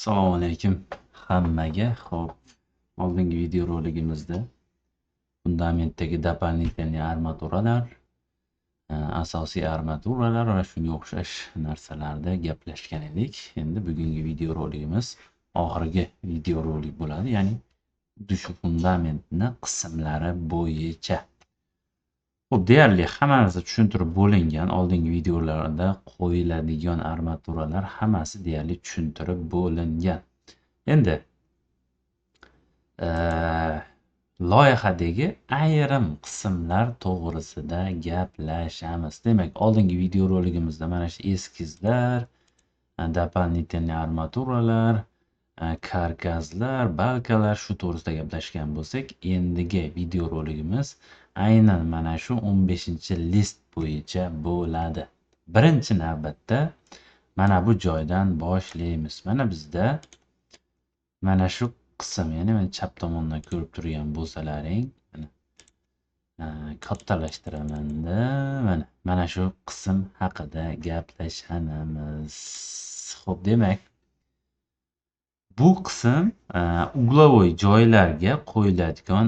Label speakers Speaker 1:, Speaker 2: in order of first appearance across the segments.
Speaker 1: Assalomu alaykum hammaga. Xo'p, oldingi videoroligimizda fundamentdagi дополнительный armaturalar, asosiy armaturalar va shunga o'xshash narsalarda gaplashgan edik. Endi bugungi videoroligimiz oxirgi videorolik bo'ladi, ya'ni shu fundamentni qismlari bo'yicha. Xo'p, deyarli hamma narsa tushuntirib bo'lingan. Oldingi videolarda qo'yiladigan armaturalar hammasi deyarli tushuntirib bo'lingan. Endi loyihadagi ayrim qismlar to'g'risida gaplashamiz. Demak, oldingi videoroligimizda mana shu eskizlar, дополнительный armaturalar, karkaslar, balkalar shu to'g'risida gaplashgan bo'lsak, endigi videoroligimiz aynan mana shu 15-list bo'yicha bo'ladi. Birinchi navbatda mana bu joydan boshlaymiz. Mana bizda mana shu qism, ya'ni men chap tomondan ko'rib turgan bo'lsalaring, kattalashtiramanda mana shu qism haqida gaplashamiz. Xo'p, demak, bu qism uglovoy joylarga qo'yiladigan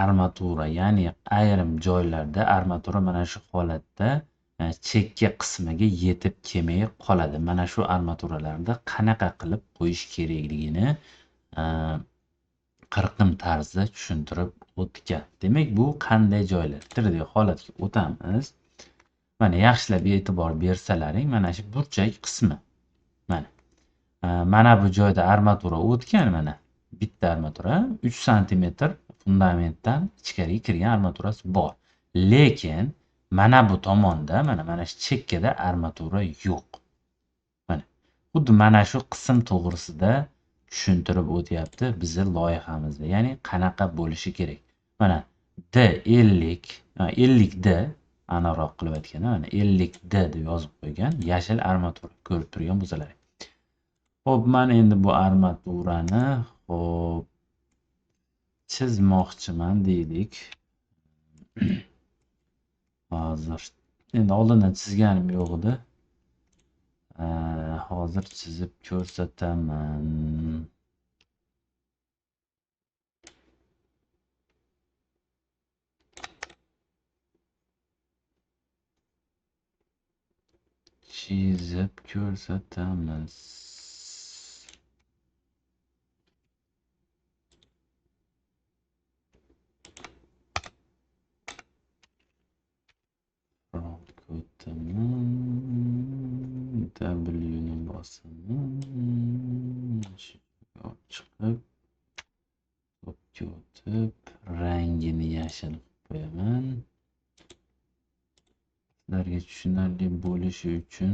Speaker 1: armatura, ya'ni ayrim joylarda armatura mana shu holatda chekka qismiga yetib kelmay qoladi. Mana shu armaturalarda qanaqa qilib qo'yish kerakligini qirqim tarzda tushuntirib o'tgan. Demak, bu qanday joylar? Tirdek holatga o'tamiz. Mana yaxshilab e'tibor bersalaring, mana shu burchak qismi. Mana bu joyda armatura o'tgan, mana bitta armatura 3 sm fundamentdan ichkariga kirgan armaturasi bor. Lekin mana bu tomonda, mana shu chekkada armatura yo'q. Mana xuddi mana shu qism to'g'risida tushuntirib o'tyapti bizni loyihamizda. Ya'ni qanaqa bo'lishi kerak. Mana D50D aniqroq qilib aytganda, mana 50D deb yozib qo'ygan yashil armatura ko'rib turgan bo'lsalar. Xo'p, men endi bu armaturani chizmoqchiman deylik. Hozir endi oldindan chizganim yo'q edi. Hozir chizib ko'rsataman. Chizib ko'rsatamiz. W ni bosaman. Chiqib, to'pga o'tib, rangini yashil qilib qo'yaman. Sizlarga tushunarli bo'lishi uchun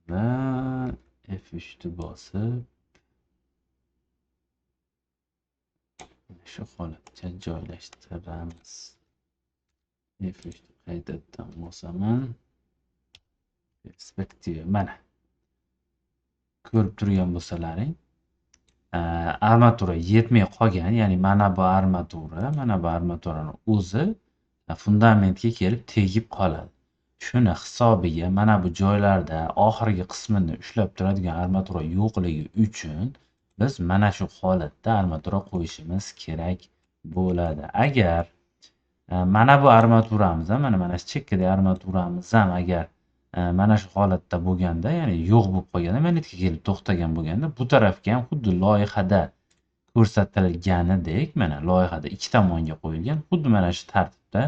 Speaker 1: va F3 ni bosib shu holatga joylashtiramiz. F3 ni qaytadan bosaman. Perspektiva mana ko'rib turgan bo'lsalaring, armatura yetmay qolgan, ya'ni mana bu armaturani o'zi fundamentga kelib tegib qoladi. Shuni hisobiga mana bu joylarda oxirgi qismini ushlab turadigan armatura yo'qligi uchun biz mana shu holatda armatura qo'yishimiz kerak bo'ladi. Agar mana bu armaturamiz ham, mana shu chekkadagi armaturamiz ham agar mana shu holatda bo'lganda, ya'ni yo'q bo'lib qolganda, magnitga kelib to'xtagan bo'lganda, bu tarafga ham xuddi loyihada ko'rsatilganidek, mana loyihada ikki tomonga qo'yilgan, xuddi mana shu tartibda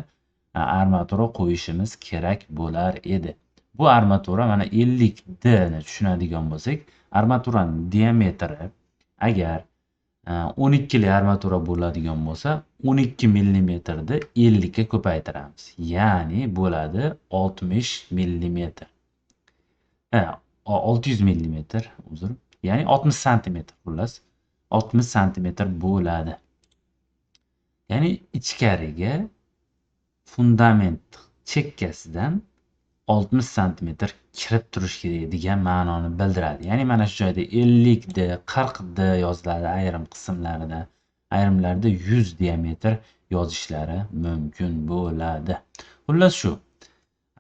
Speaker 1: armatura qo'yishimiz kerak bo'lar edi. Bu armatura mana 50D ni tushunadigan bo'lsak, armaturaning diametri agar 12 li armatura bo'ladigan bo'lsa, 12 mm da 50 ga ko'paytiramiz. Ya'ni bo'ladi 60 mm. 600 mm, uzr. Ya'ni 60 cm xullas 60 cm bo'ladi. Ya'ni ichkariga fundament chekkasidan 60 cm kirib turish kerak degan ma'noni bildiradi. Ya'ni mana shu joyda 50D, 40D yoziladi ayrim qismlarida, ayrimlarda 100 diametr yozishlari mumkin bo'ladi. Xullas shu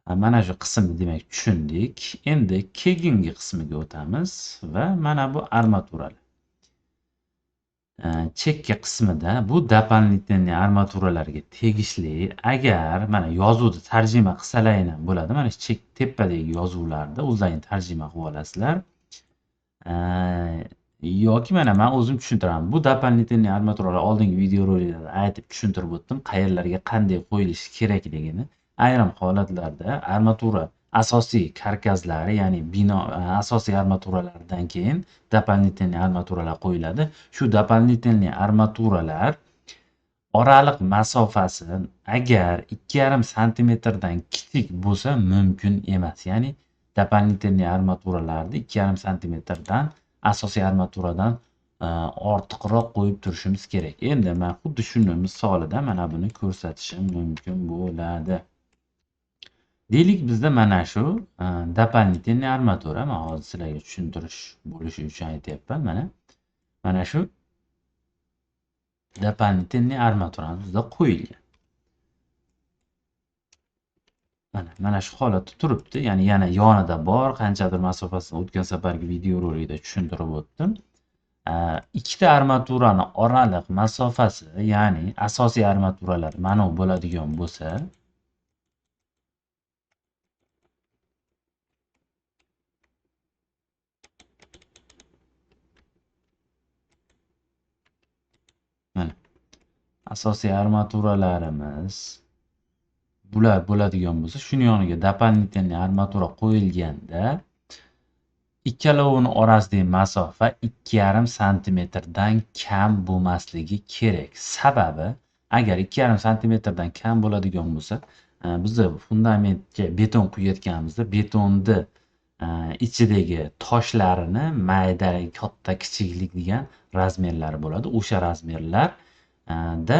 Speaker 1: Mana shu qismni demak tushundik. Endi keyingi qismiga o'tamiz va mana bu armaturalar. Chekka qismida bu дополнительный armaturalarga tegishli. Agar mana yozuvni tarjima qilsalaring ham bo'ladi. Mana shu chek tepadagi yozuvlarda o'zlaring tarjima qilib olasizlar. Yoki mana men o'zim tushuntiraman. Bu дополнительный armaturalar oldingi videoroliklarda aytib tushuntirib o'tdim, qayerlarga qanday qo'yilishi kerakligini. Ayrim holatlarda armatura asosiy karkazlari, ya'ni bino asosiy armaturalardan keyin дополнительный armaturalar qo'yiladi. Shu дополнительный armaturalar oraliq masofasi agar 2,5 santimetrdan kichik bo'lsa mumkin emas. Ya'ni дополнительный armaturalarni 2,5 santimetrdan asosiy armaturadan ortiqroq qo'yib turishimiz kerak. Endi men xuddi shuni misolida mana buni ko'rsatishim mumkin bo'ladi. Deylik bizda mana shu дополнительный armatura, men hozir sizlarga tushuntirish bo'lishi uchun aytyapman. Mana shu дополнительный armaturamiz bizda qo'yilgan. Mana shu holatda turibdi. Ya'ni yana yonida bor, qanchadir masofasini o'tgan safargi videorolikda tushuntirib o'tdim. Ikkita armaturani oraliq masofasi, ya'ni asosiy armaturalar mana bu bo'ladigan bo'lsa, mana asosiy armaturalarimiz bular bo'ladigan bo'lsa, shuni yoniga дополнительный armatura qo'yilganda ikkalovini orasidagi masofa 2,5 santimetrdan kam bo'lmasligi kerak. Sababi, agar 2,5 santimetrdan kam bo'ladigan bo'lsa, biz fundamentga beton quyayotganimizda betonni ichidagi toshlarini mayda, katta, kichiklik degan razmerlari bo'ladi. O'sha razmerlarda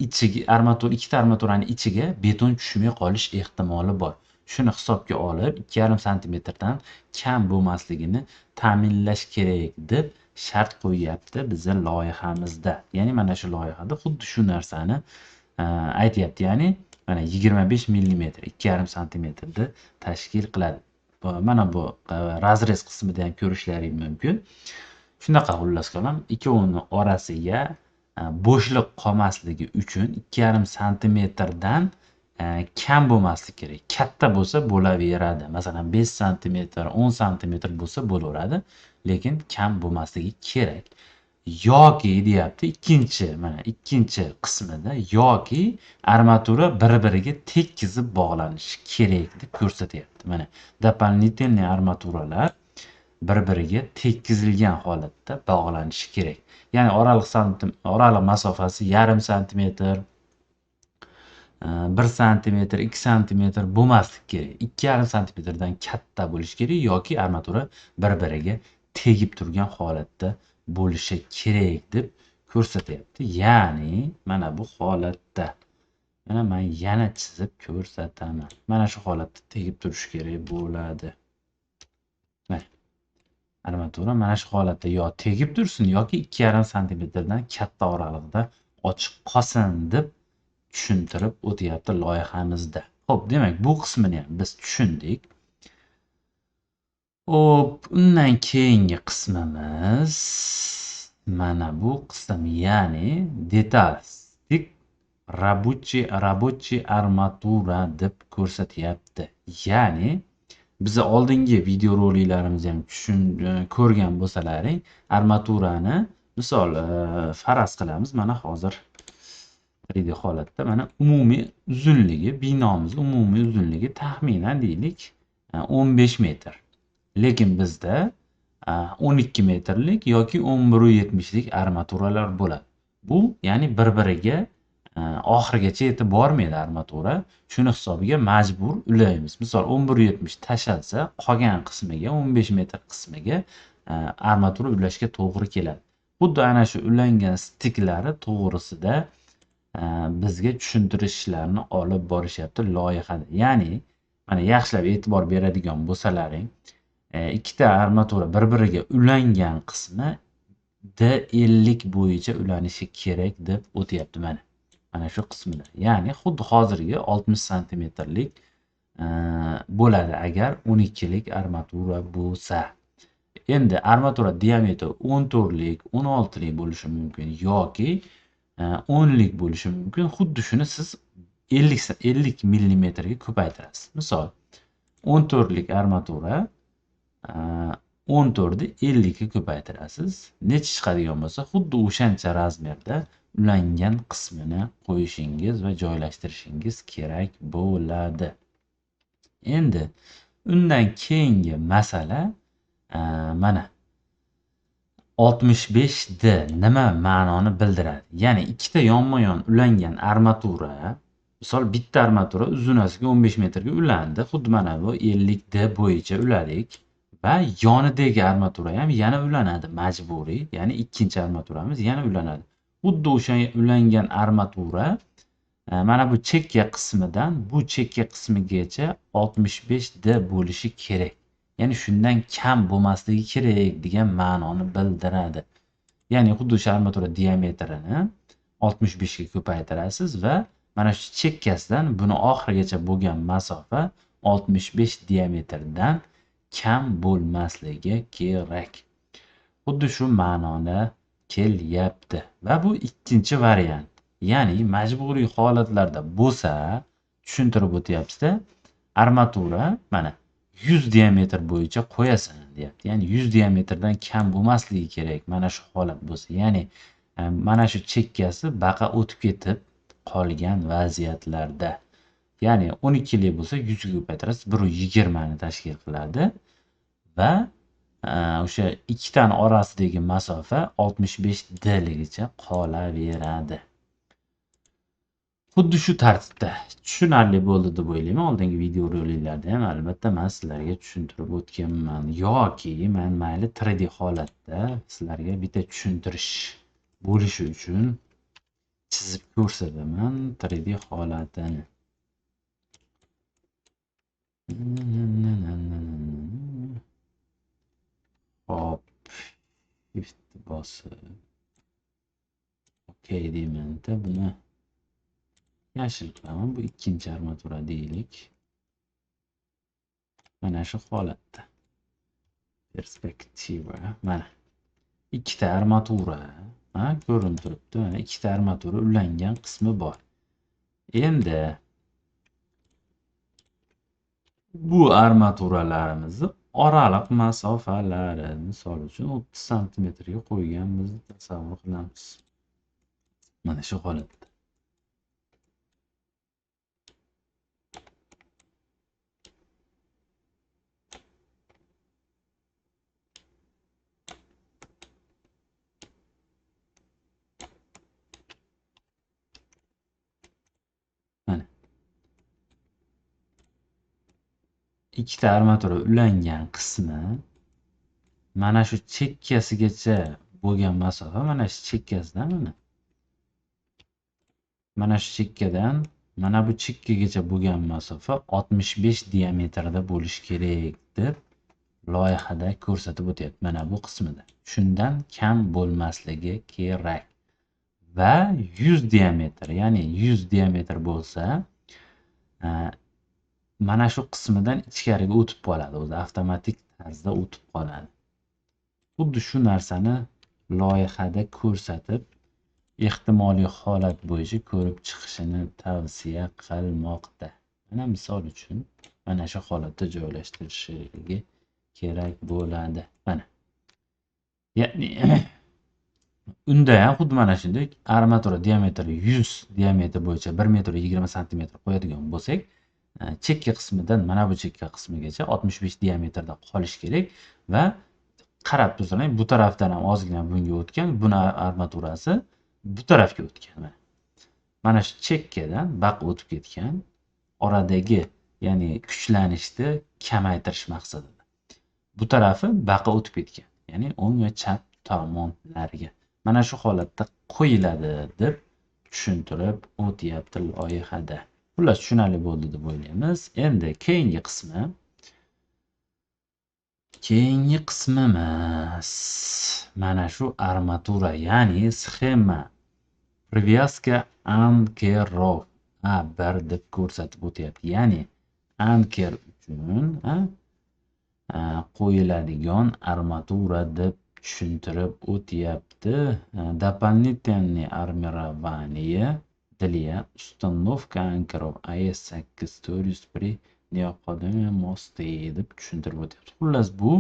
Speaker 1: ikkita armaturaning ichiga beton tushmay qolish ehtimoli bor. Shuni hisobga olib 2,5 santimetrdan kam bo'lmasligini ta'minlash kerak deb shart qo'yyapti bizning loyihamizda. Ya'ni mana shu loyihada xuddi shu narsani aytyapti. Ya'ni mana 25 mm 2,5 santimetrni tashkil qiladi. Mana bu razrez qismida ham ko'rishlaring mumkin. Shunaqa xullas qalam, ikkovining orasiga bo'shliq qolmasligi uchun 2,5 santimetrdan kam bo'lmasligi kerak. Katta bo'lsa bo'laveradi. Masalan 5 santimetr, 10 santimetr bo'lsa bo'laveradi, lekin kam bo'lmasligi kerak. Yoki deyapti ikkinchi qismida yoki armatura bir-biriga tekizib bog'lanishi kerak deb ko'rsatyapti. Mana дополнительный armaturalar bir-biriga tekizilgan holatda bog'lanishi kerak. Ya'ni oraliq masofasi 0,5 santimetr, 1 santimetr, 2 santimetr bo'lmasligi kerak. 2,5 santimetrdan katta bo'lishi kerak yoki armatura bir-biriga tegib turgan holatda bo'lishi kerak deb ko'rsatyapti. Ya'ni mana bu holatda. Mana men yana chizib ko'rsataman. Mana shu holatda tegib turishi kerak bo'ladi. Armatura mana shu holatda yo tegib tursin yoki 2,5 santimetrdan katta oraliqda ochiq qolsin deb tushuntirib o'tyapti loyihamizda. Xo'p, demak bu qismini ham biz tushundik. Xo'p, undan keyingi qismimiz mana bu qism, ya'ni detalstik рабочий armatura deb ko'rsatyapti. Ya'ni biz oldingi videoroliklarimizni ham ko'rgan bo'lsalaring, armaturani misol faraz qilamiz. Mana hozir 3D holatda mana umumiy uzunligi, binomiz umumiy uzunligi taxminan deylik 15 metr. Lekin bizda 12 metrlik yoki 11.70 lik armaturalar bo'ladi. Bu ya'ni bir-biriga oxirigacha yetib bormaydi armatura. Shuni hisobiga majbur ulaymiz. Misol 11.70 tashalsa, qolgan qismiga 15 metr qismiga armatura ulashga to'g'ri keladi. Xuddi ana shu ulangan stiklari to'g'risida bizga tushuntirishlarni olib borishyapti loyihada. Ya'ni mana yaxshilab e'tibor beradigan bo'lsalaring, ikkita armatura bir-biriga ulangan qismi D50 bo'yicha ulanishi kerak deb o'tyapti mana. Mana shu qismida. Ya'ni xuddi hozirgi 60 santimetrlik bo'ladi agar 12 lik armatura bo'lsa. Endi armatura diametri 14 lik, 16 lik bo'lishi mumkin yoki 10 lik bo'lishi mumkin. Xuddi shuni siz 50 millimetrga ko'paytirasiz. Misol 14 lik armatura 14 ni 50 ga ko'paytirasiz. Necha chiqadigan bo'lsa, xuddi o'shancha razmerda ulangan qismini qo'yishingiz va joylashtirishingiz kerak bo'ladi. Endi undan keyingi masala mana 65D nima ma'noni bildiradi? Ya'ni ikkita yonma-yon ulangan armatura, misol bitta armatura uzunasiga 15 metrga ulandi. Xuddi mana bu 50D bo'yicha uladik va yonidagi armatura ham yana ulanadi majburiy. Ya'ni ikkinchi armaturamiz yana ulanadi. Xuddi o'sha ulangan armatura mana bu chekka qismidan bu chekka qismigacha 65D bo'lishi kerak. Ya'ni shundan kam bo'lmasligi kerak degan ma'noni bildiradi. Ya'ni xuddi o'sha armatura diametrini 65 ga ko'paytirasiz va mana shu chekkasidan buni oxirigacha bo'lgan masofa 65 diametrdan kam bo'lmasligi kerak. Xuddi shu ma'noda kelyapti va bu ikkinchi variant. Ya'ni majburiy holatlarda bo'lsa, tushuntirib o'tyapsiz-da, armatura mana 100 diametr bo'yicha qo'yasan deyapti. Ya'ni 100 diametrdan kam bo'lmasligi kerak mana shu holat bo'lsa. Ya'ni mana shu chekkasi baqa o'tib ketib qolgan vaziyatlarda. Ya'ni 12 lik bo'lsa 100 ga ko'paytirasiz, 120 ni tashkil qiladi va o'sha ikkitani orasidagi masofa 65D ligicha qolaveradi. Xuddi shu tartibda tushunarli bo'ldi deb o'ylayman. Oldingi videoroliklarda ham albatta men sizlarga tushuntirib o'tganman yoki men mayli 3D holatda sizlarga bitta tushuntirish bo'lishi uchun chizib ko'rsataman 3D holatini. Hop, shift bosib okey deyman-da, buni yashil qilaman. Bu ikkinchi armatura deylik. Mana shu holatda perspektiva mana ikkita armatura ko'rinib turibdi. Mana ikkita armatura ulangan qismi bor. Endi bu armaturalarimizni oraliq masofalari, misol uchun 30 santimetrga qo'yganimizni tasavvur qilamiz. Mana shu holatda. Ikkita armatura ulangan qismi mana shu chekkasigacha bo'lgan masofa, mana shu chekkasidan mana shu chekkadan mana bu chekkagacha bo'lgan masofa 65 diametrda bo'lishi kerak deb loyihada ko'rsatib o'tyapti. Mana bu qismida. Shundan kam bo'lmasligi kerak. Va 100 diametr, ya'ni 100 diametr bo'lsa, mana shu qismidan ichkariga o'tib qoladi, o'zi avtomatik tarzda o'tib qoladi. Xuddi shu narsani loyihada ko'rsatib, ehtimoliy holat bo'yicha ko'rib chiqishini tavsiya qilmoqda. Mana misol uchun mana shu holatda joylashtirishligi kerak bo'ladi. Mana. Ya'ni unda ham xuddi mana shunday armatura diametri 100 diametr bo'yicha 1 m 20 cm qo'yadigan bo'lsak, chekka qismidan mana bu chekka qismigacha 65 diametrda qolish kerak va qarab tursangiz bu tarafdan ham ozgina bunga o'tgan, buni armaturasi bu tarafga o'tgan. Mana shu chekkadan baqa o'tib ketgan, oradagi ya'ni kuchlanishni kamaytirish maqsadida. Bu tarafi baqa o'tib ketgan, ya'ni o'ng va chap tomonlarga. Mana shu holatda qo'yiladi deb tushuntirib o'tyapti loyihada. Xullas tushunarli bo'ldi deb o'ylaymiz. Endi keyingi qismimiz mana shu armatura, ya'ni sxema привязка ankerov A1 deb ko'rsatib o'tyapti. Ya'ni anker uchun qo'yiladigan armatura deb tushuntirib o'tyapti. Дополнительные армирование для установки анкеров AES-8 Taurus при необходимости deb tushuntirib o'tyapti. Xullas bu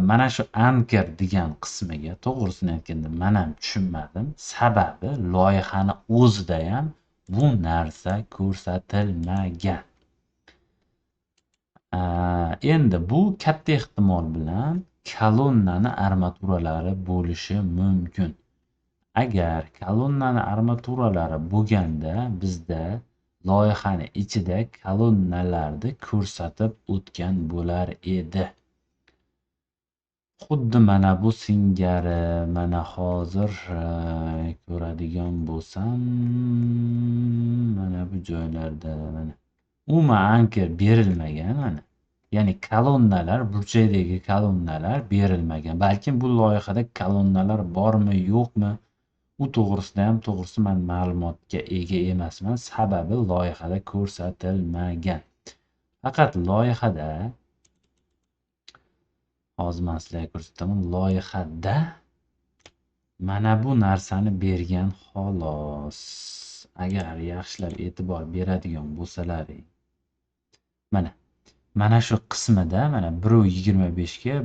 Speaker 1: mana shu anker degan qismiga to'g'risini aytganda men ham tushunmadim. Sababi loyihani o'zida ham bu narsa ko'rsatilmagan. Endi bu katta ehtimol bilan kolonnani armaturalari bo'lishi mumkin. Agar kolonnani armaturalari bo'lganda bizda loyihani ichida kolonnalarni ko'rsatib o'tgan bo'lar edi. Xuddi mana bu singari mana hozir ko'radigan bo'lsam mana bu joylarda mana umuman anker berilmagan mana. Ya'ni kolonnalar, burchakdagi kolonnalar berilmagan. Balkim bu loyihada kolonnalar bormi, yo'qmi? U to'g'risida ham to'g'risi men ma'lumotga ega emasman. Sababi loyihada ko'rsatilmagan. Faqat loyihada hozir men sizlarga ko'rsataman. Loyihada mana bu narsani bergan xolos. Agar yaxshilab e'tibor beradigan bo'lsalaring. Mana shu qismida mana 1.25 ga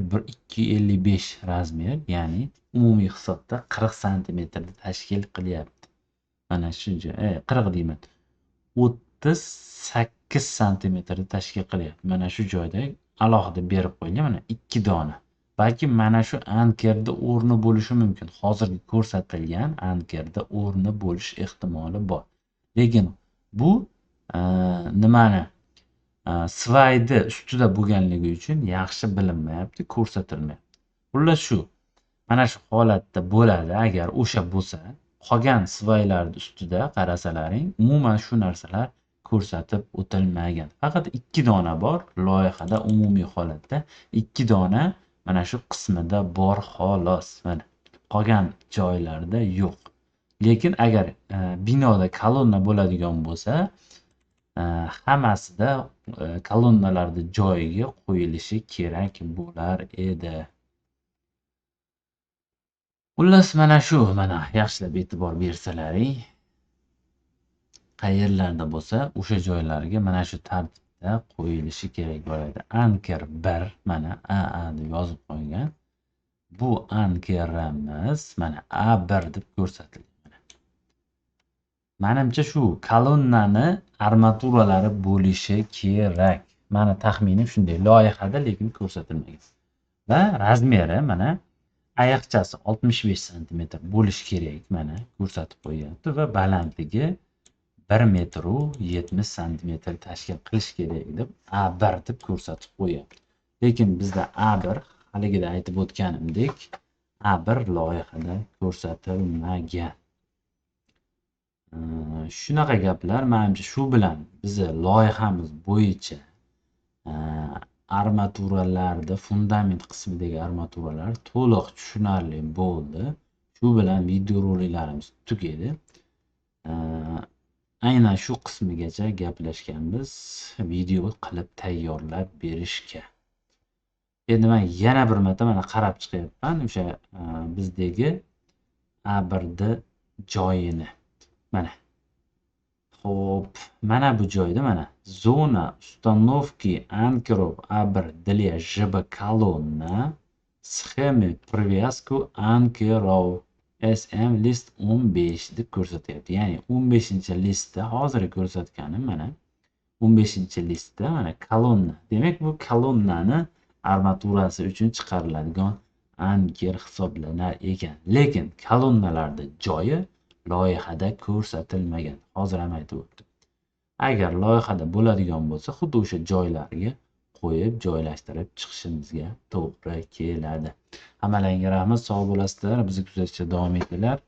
Speaker 1: 2.55 razmer, ya'ni umumiy hisobda 40 sm tashkil qilyapti. Mana shu 40 deyman. 38 sm tashkil qilyapti. Mana shu joyda alohida berib qo'yilgan mana 2 dona. Balki mana shu ankerda o'rni bo'lishi mumkin. Hozirgi ko'rsatilgan ankerda o'rni bo'lish ehtimoli bor. Lekin bu nimani svaydi ustida bo'lganligi uchun yaxshi bilinmayapti, ko'rsatilmayapti. Xullas shu. Mana shu holatda bo'ladi. Agar o'sha bo'lsa, qolgan svaylarning ustida qarasalaring, umuman shu narsalar ko'rsatib o'tilmagan. Faqat 2 dona bor loyihada, umumiy holatda 2 dona mana shu qismida bor xolos. Mana qolgan joylarda yo'q. Lekin agar binoda kolonna bo'ladigan bo'lsa, hammasida kolonnalarni joyiga qo'yilishi kerak bo'lar edi. Xullas mana shu, mana yaxshilab e'tibor bersalaring, qayerlarda bo'lsa, o'sha joylarga mana shu tartibda qo'yilishi kerak bo'ladi. Anker 1 mana AA deb yozib qo'ygan. Bu ankerimiz mana A1 deb ko'rsatilgan. Menimcha shu kolonnani armaturalari bo'lishi kerak. Meni taxminim shunday. Loyihada lekin ko'rsatilmagan. Va razmeri mana oyoqchasi 65 sm bo'lishi kerak, mana ko'rsatib qo'yapti va balandligi 1.70 sm tashkil qilish kerak deb A1 deb ko'rsatib qo'yapti. Lekin bizda A1 haligida aytib o'tganimdek, A1 loyihada ko'rsatilmagan. Shunaqa gaplar. Menimcha shu bilan bizni loyihamiz bo'yicha armaturalarda fundament qismidagi armaturalar to'liq tushunarli bo'ldi. Shu bilan videoroliklarimiz tugadi. Aynan shu qismigacha gaplashganmiz, video qilib tayyorlab berishga. Endi men yana bir marta mana qarab chiqyapman o'sha bizdagi A1 joyini. Mana. Xo'p, mana bu joyda mana zona установки анкеров A1 для ЖБ колонна, схемы привязки анкеров SM list 15 deb ko'rsatyapti. Ya'ni 15-listda hozir ko'rsatganim mana 15-listda mana kolonna. Demak, bu kolonnani armaturasi uchun chiqariladigan anker hisoblanar ekan. Lekin kolonnalarning joyi loyihada ko'rsatilmagan. Hozir ham aytib o'tdim. Agar loyihada bo'ladigan bo'lsa, xuddi o'sha joylarga qo'yib joylashtirib chiqishimizga to'g'ri keladi. Hammalaringga rahmat, sog' bo'lasizlar. Bizni kuzatishda davom etinglar.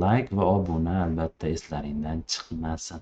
Speaker 1: Like va obuna albatta eslaringdan chiqmasin.